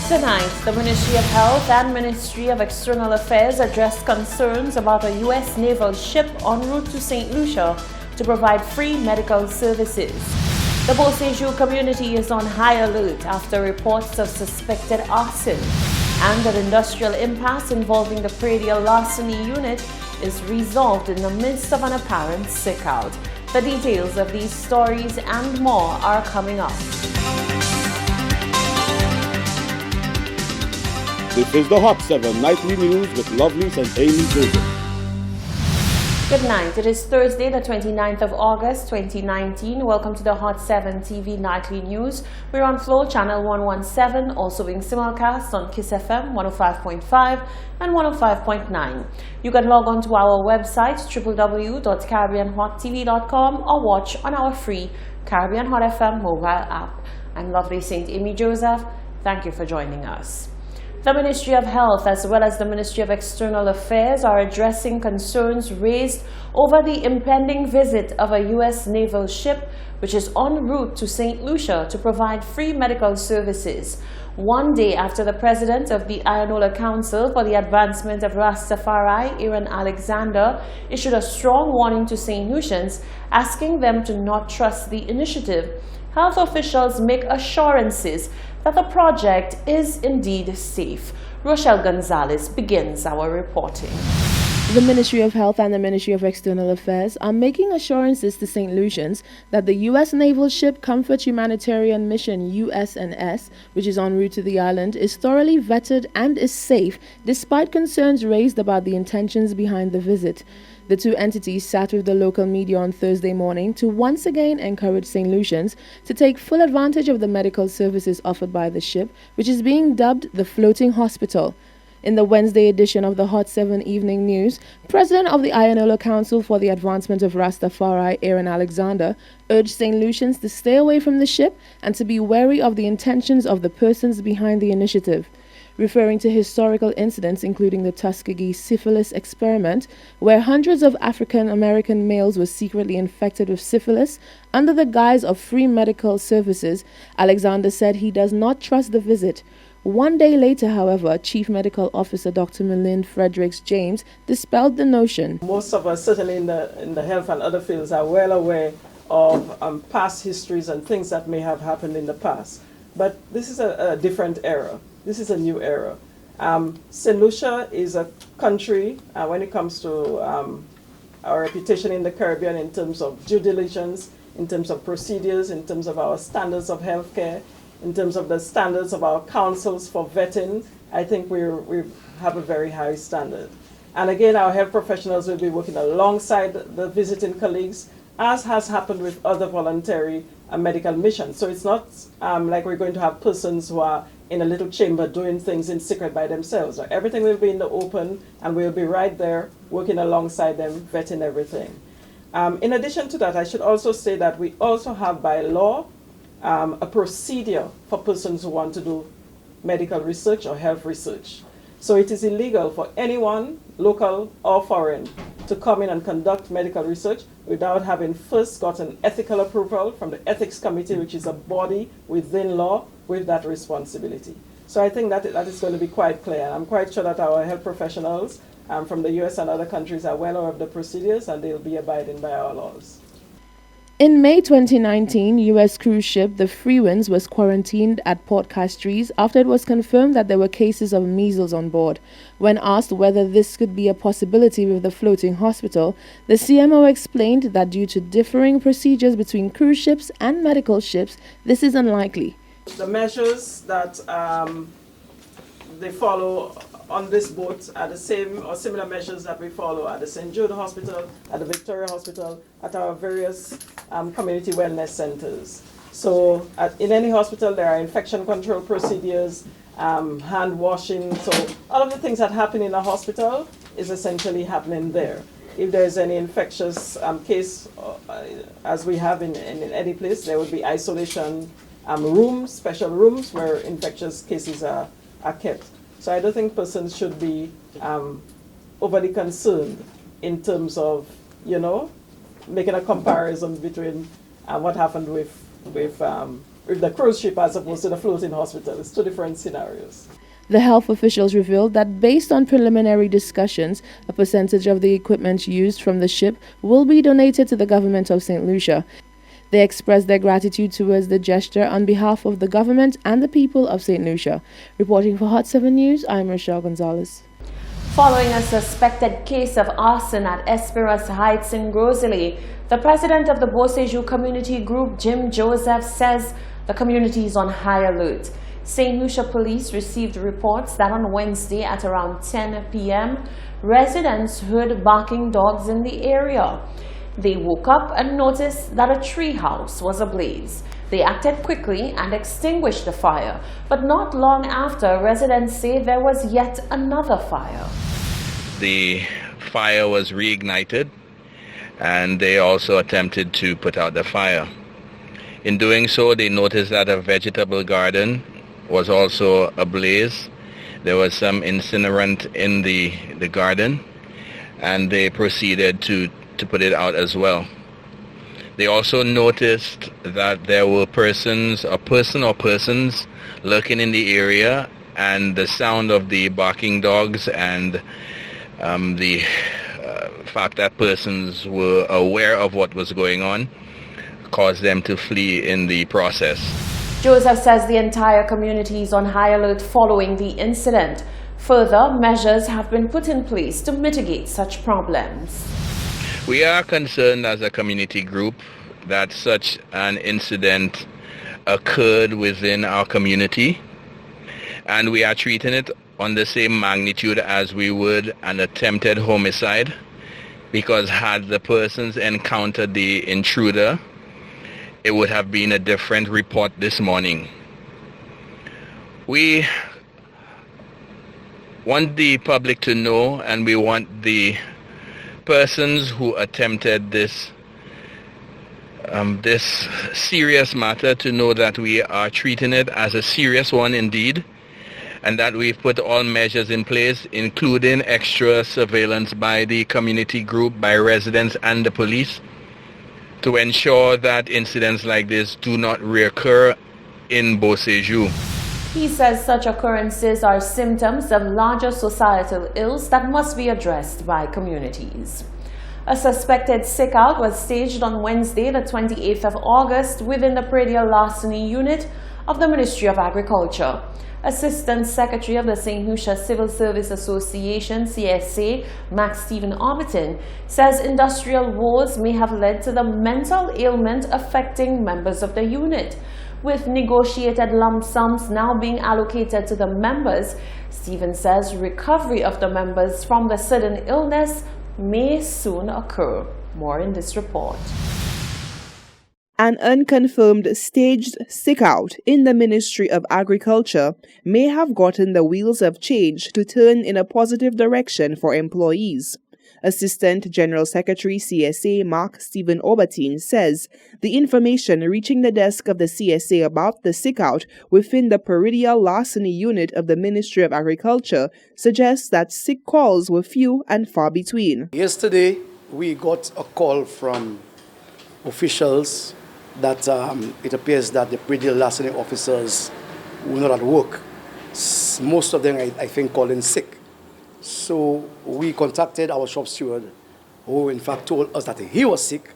Tonight, the Ministry of Health and Ministry of External Affairs addressed concerns about a U.S. naval ship en route to St. Lucia to provide free medical services. The Beausejour community is on high alert after reports of suspected arson, and an industrial impasse involving the Pradial larceny unit is resolved in the midst of an apparent sick-out. The details of these stories and more are coming up. This is the Hot 7 Nightly News with Lovely and Amy Joseph. Good night. It is Thursday, the 29th of August, 2019. Welcome to the Hot 7 TV Nightly News. We're on Flow Channel 117, also being simulcast on Kiss FM 105.5 and 105.9. You can log on to our website, www.caribbeanhottv.com, or watch on our free Caribbean Hot FM mobile app. I'm Lovely St. Amy Joseph. Thank you for joining us. The Ministry of Health as well as the Ministry of External Affairs are addressing concerns raised over the impending visit of a U.S. naval ship which is en route to St. Lucia to provide free medical services. One day after the president of the Ionola Council for the Advancement of Rastafari, Aaron Alexander, issued a strong warning to St. Lucians, asking them to not trust the initiative, health officials make assurances that the project is indeed safe. Rochelle Gonzalez begins our reporting. The Ministry of Health and the Ministry of External Affairs are making assurances to St. Lucians that the U.S. naval ship Comfort Humanitarian Mission USNS, which is en route to the island, is thoroughly vetted and is safe, despite concerns raised about the intentions behind the visit. The two entities sat with the local media on Thursday morning to once again encourage St. Lucians to take full advantage of the medical services offered by the ship, which is being dubbed the Floating Hospital. In the Wednesday edition of the Hot 7 Evening News, President of the Ionola Council for the Advancement of Rastafari, Aaron Alexander, urged St. Lucians to stay away from the ship and to be wary of the intentions of the persons behind the initiative. Referring to historical incidents including the Tuskegee syphilis experiment, where hundreds of African-American males were secretly infected with syphilis under the guise of free medical services, Alexander said he does not trust the visit. One day later, however, Chief Medical Officer Dr. Melinda Fredericks James dispelled the notion. Most of us, certainly in the health and other fields, are well aware of past histories and things that may have happened in the past. But this is a different era. This is a new era. St. Lucia is a country, when it comes to our reputation in the Caribbean in terms of due diligence, in terms of procedures, in terms of our standards of healthcare, in terms of the standards of our councils for vetting, I think we have a very high standard. And again, our health professionals will be working alongside the visiting colleagues, as has happened with other voluntary medical missions. So it's not like we're going to have persons who are in a little chamber doing things in secret by themselves. Everything will be in the open, and we'll be right there working alongside them, vetting everything. In addition to that, I should also say that we also have by law a procedure for persons who want to do medical research or health research. So it is illegal for anyone, local or foreign, to come in and conduct medical research without having first gotten ethical approval from the Ethics Committee, which is a body within law with that responsibility. So I think that is going to be quite clear. And I'm quite sure that our health professionals from the US and other countries are well aware of the procedures, and they'll be abiding by our laws. In May 2019, U.S. cruise ship the Freewinds was quarantined at Port Castries after it was confirmed that there were cases of measles on board. When asked whether this could be a possibility with the floating hospital, the CMO explained that due to differing procedures between cruise ships and medical ships, this is unlikely. The measures that they follow on this boat are the same or similar measures that we follow at the St. Jude Hospital, at the Victoria Hospital, at our various community wellness centers. So in any hospital, there are infection control procedures, hand washing. So all of the things that happen in a hospital is essentially happening there. If there's any infectious case, as we have in any place, there would be isolation rooms, special rooms where infectious cases are kept. So I don't think persons should be overly concerned in terms of, making a comparison between what happened with the cruise ship as opposed to the floating hospital. It's two different scenarios. The health officials revealed that based on preliminary discussions, a percentage of the equipment used from the ship will be donated to the government of St. Lucia. They expressed their gratitude towards the gesture on behalf of the government and the people of St. Lucia. Reporting for Hot 7 News, I'm Rochelle Gonzalez. Following a suspected case of arson at Esperas Heights in Grosley, the president of the Beausejour community group, Jim Joseph, says the community is on high alert. St. Lucia police received reports that on Wednesday at around 10 p.m., residents heard barking dogs in the area. They woke up and noticed that a tree house was ablaze. They acted quickly and extinguished the fire, but not long after, residents say there was yet another fire. The fire was reignited, and they also attempted to put out the fire. In doing so, they noticed that a vegetable garden was also ablaze. There was some incinerant in the garden, and they proceeded to put it out as well. They also noticed that there were persons lurking in the area, and the sound of the barking dogs and the fact that persons were aware of what was going on caused them to flee in the process. Joseph says the entire community is on high alert following the incident. Further measures have been put in place to mitigate such problems. We are concerned as a community group that such an incident occurred within our community, and we are treating it on the same magnitude as we would an attempted homicide, because had the persons encountered the intruder, it would have been a different report this morning. We want the public to know, and we want the persons who attempted this serious matter to know that we are treating it as a serious one indeed, and that we've put all measures in place, including extra surveillance by the community group, by residents and the police, to ensure that incidents like this do not reoccur in Beausejour. He says such occurrences are symptoms of larger societal ills that must be addressed by communities. A suspected sick-out was staged on Wednesday, the 28th of August, within the Predial Larceny Unit of the Ministry of Agriculture. Assistant Secretary of the St. Lucia Civil Service Association, CSA, Max Stephen Armiton, says industrial woes may have led to the mental ailment affecting members of the unit. With negotiated lump sums now being allocated to the members, Stephen says recovery of the members from the sudden illness may soon occur. More in this report. An unconfirmed staged sick-out in the Ministry of Agriculture may have gotten the wheels of change to turn in a positive direction for employees. Assistant General Secretary CSA Mark Stephen Obertin says the information reaching the desk of the CSA about the sick-out within the Predial Larceny Unit of the Ministry of Agriculture suggests that sick calls were few and far between. Yesterday, we got a call from officials that it appears that the Predial Larceny officers were not at work. Most of them, I think, called in sick. So we contacted our shop steward, who in fact told us that he was sick,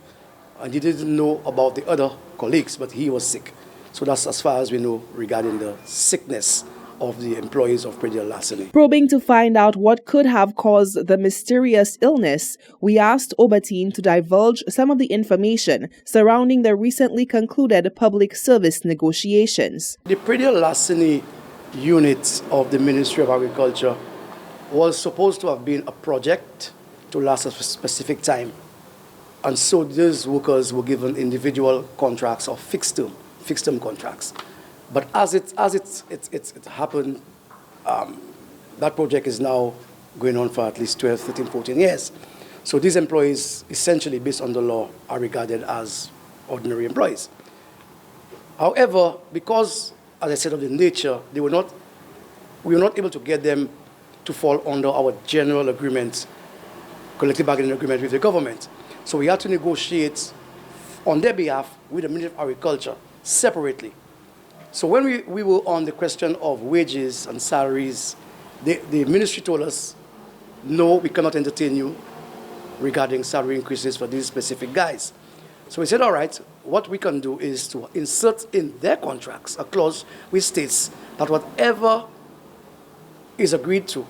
and he didn't know about the other colleagues, but he was sick. So that's as far as we know regarding the sickness of the employees of Predial Larceny. Probing to find out what could have caused the mysterious illness, we asked Obertin to divulge some of the information surrounding the recently concluded public service negotiations. The Predial Larceny unit of the Ministry of Agriculture was supposed to have been a project to last a specific time. And so these workers were given individual contracts or fixed term contracts. But as it happened, that project is now going on for at least 12, 13, 14 years. So these employees, essentially based on the law, are regarded as ordinary employees. However, because, as I said, of the nature, we were not able to get them to fall under our general agreement, collective bargaining agreement with the government. So we had to negotiate on their behalf with the Ministry of Agriculture separately So when we were on the question of wages and salaries, the ministry told us, no, we cannot entertain you regarding salary increases for these specific guys. So we said, all right, what we can do is to insert in their contracts a clause which states that whatever is agreed to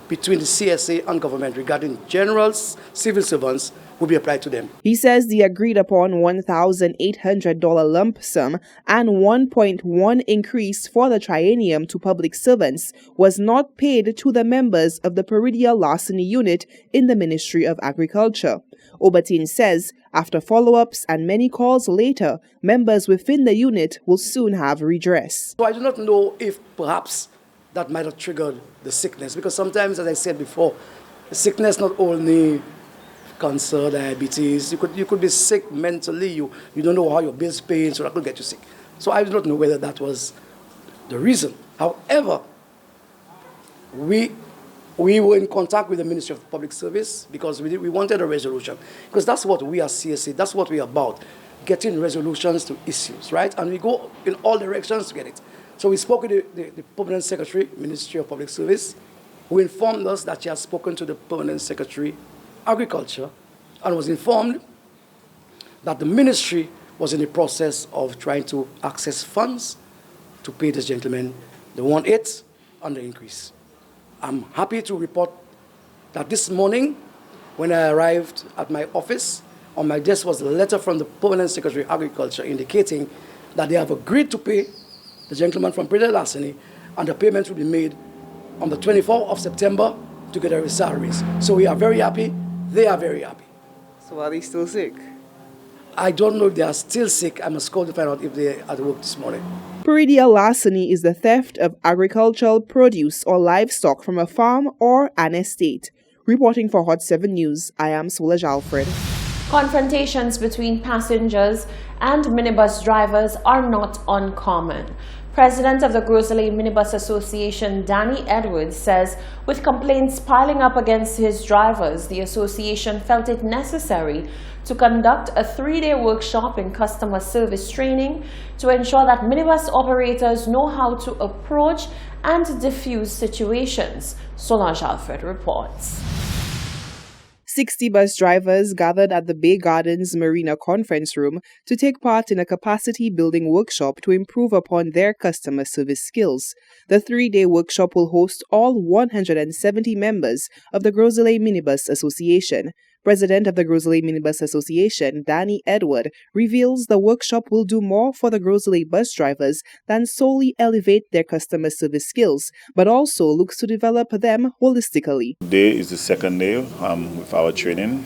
between the CSA and government regarding generals, civil servants, will be applied to them. He says the agreed upon $1,800 lump sum and 1.1 increase for the triennium to public servants was not paid to the members of the Peridial Larceny Unit in the Ministry of Agriculture. Obertin says after follow-ups and many calls later, members within the unit will soon have redress. So I do not know if perhaps that might have triggered the sickness, because sometimes, as I said before, the sickness not only cancer, diabetes, you could be sick mentally, you don't know how your bills paid, so that could get you sick. So I do not know whether that was the reason. However, we were in contact with the Ministry of Public Service because we wanted a resolution, because that's what we are CSA, that's what we're about, getting resolutions to issues, right? And we go in all directions to get it. So we spoke with the Permanent Secretary, Ministry of Public Service, who informed us that she has spoken to the Permanent Secretary, Agriculture, and was informed that the ministry was in the process of trying to access funds to pay this gentleman the 1/8 and the increase. I'm happy to report that this morning, when I arrived at my office, on my desk was a letter from the Permanent Secretary, Agriculture, indicating that they have agreed to pay the gentleman from Peridial Larceny, and the payment will be made on the 24th of September together with salaries. So we are very happy. They are very happy. So are they still sick? I don't know if they are still sick. I must call to find out if they are at work this morning. Peridial larceny is the theft of agricultural produce or livestock from a farm or an estate. Reporting for Hot 7 News, I am Solange Alfred. Confrontations between passengers and minibus drivers are not uncommon. President of the Groseley Minibus Association, Danny Edwards, says with complaints piling up against his drivers, the association felt it necessary to conduct a 3-day workshop in customer service training to ensure that minibus operators know how to approach and diffuse situations. Solange Alfred reports. 60 bus drivers gathered at the Bay Gardens Marina Conference Room to take part in a capacity building workshop to improve upon their customer service skills. The 3-day workshop will host all 170 members of the Groseley Minibus Association. President of the Groseley Minibus Association, Danny Edward, reveals the workshop will do more for the Groseley bus drivers than solely elevate their customer service skills, but also looks to develop them holistically. Today is the second day with our training.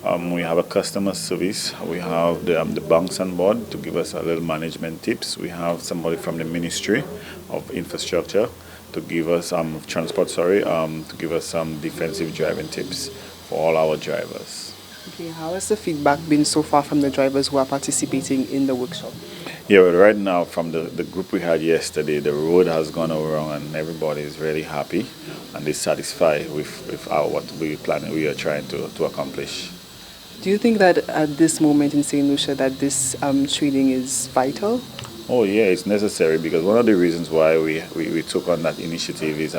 We have a customer service. We have the banks on board to give us a little management tips. We have somebody from the Ministry of Infrastructure to give us to give us some defensive driving tips for all our drivers. Okay, how has the feedback been so far from the drivers who are participating in the workshop? Yeah, well, right now from the group we had yesterday, the road has gone around and everybody is really happy and they're satisfied with what we are trying to accomplish. Do you think that at this moment in St. Lucia that this training is vital? Oh yeah, it's necessary because one of the reasons why we took on that initiative is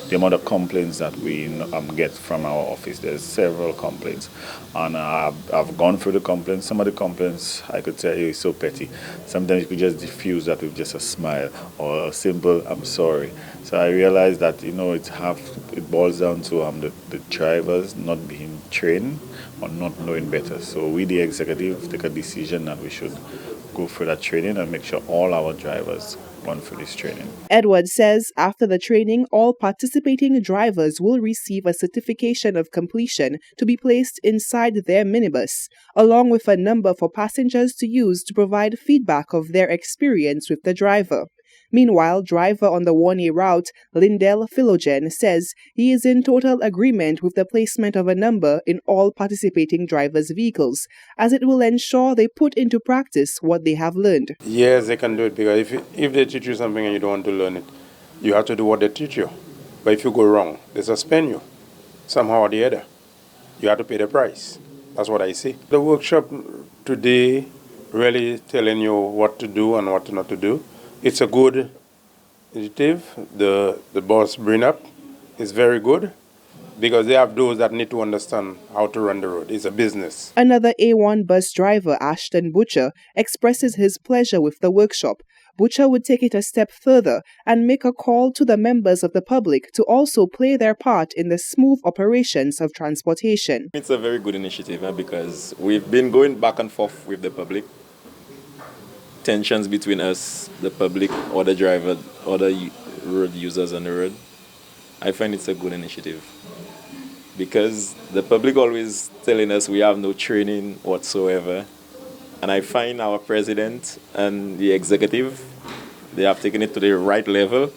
the amount of complaints that we get from our office. There's several complaints, and I've gone through the complaints. Some of the complaints, I could tell you, is so petty. Sometimes you could just diffuse that with just a smile or a simple "I'm sorry." So I realized that it boils down to the drivers not being trained or not knowing better. So we, the executive, take a decision that we should go through that training and make sure all our drivers gone through this training. Edwards says after the training, all participating drivers will receive a certification of completion to be placed inside their minibus, along with a number for passengers to use to provide feedback of their experience with the driver. Meanwhile, driver on the 1A route, Lindell Philogen, says he is in total agreement with the placement of a number in all participating drivers' vehicles, as it will ensure they put into practice what they have learned. Yes, they can do it, because if they teach you something and you don't want to learn it, you have to do what they teach you. But if you go wrong, they suspend you somehow or the other. You have to pay the price. That's what I see. The workshop today really telling you what to do and what not to do. It's a good initiative. The boss bring up is very good because they have those that need to understand how to run the road. It's a business. Another A1 bus driver, Ashton Butcher, expresses his pleasure with the workshop. Butcher would take it a step further and make a call to the members of the public to also play their part in the smooth operations of transportation. It's a very good initiative because we've been going back and forth with the public. Tensions between us, the public, or the driver, or the road users on the road. I find it's a good initiative because the public always telling us we have no training whatsoever. And I find our president and the executive, they have taken it to the right level.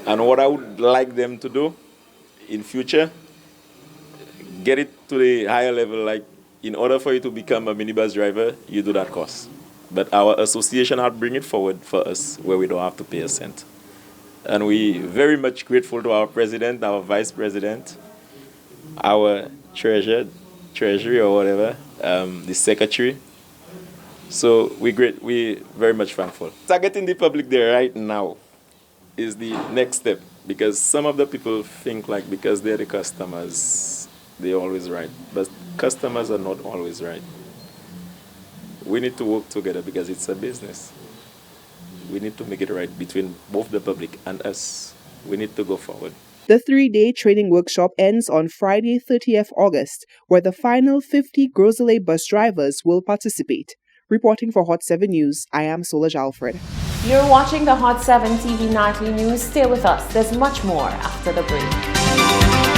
And what I would like them to do in future, get it to the higher level. Like, in order for you to become a minibus driver, you do that course. But our association had bring it forward for us where we don't have to pay a cent. And we very much grateful to our president, our vice president, our treasury or whatever, the secretary. So we very much thankful. Targeting the public there right now is the next step because some of the people think like because they're the customers, they're always right. But customers are not always right. We need to work together because it's a business. We need to make it right between both the public and us. We need to go forward. The 3-day training workshop ends on Friday, 30th August, where the final 50 Groseley bus drivers will participate. Reporting for Hot 7 News, I am Solaj Alfred. You're watching the Hot 7 TV Nightly News. Stay with us. There's much more after the break.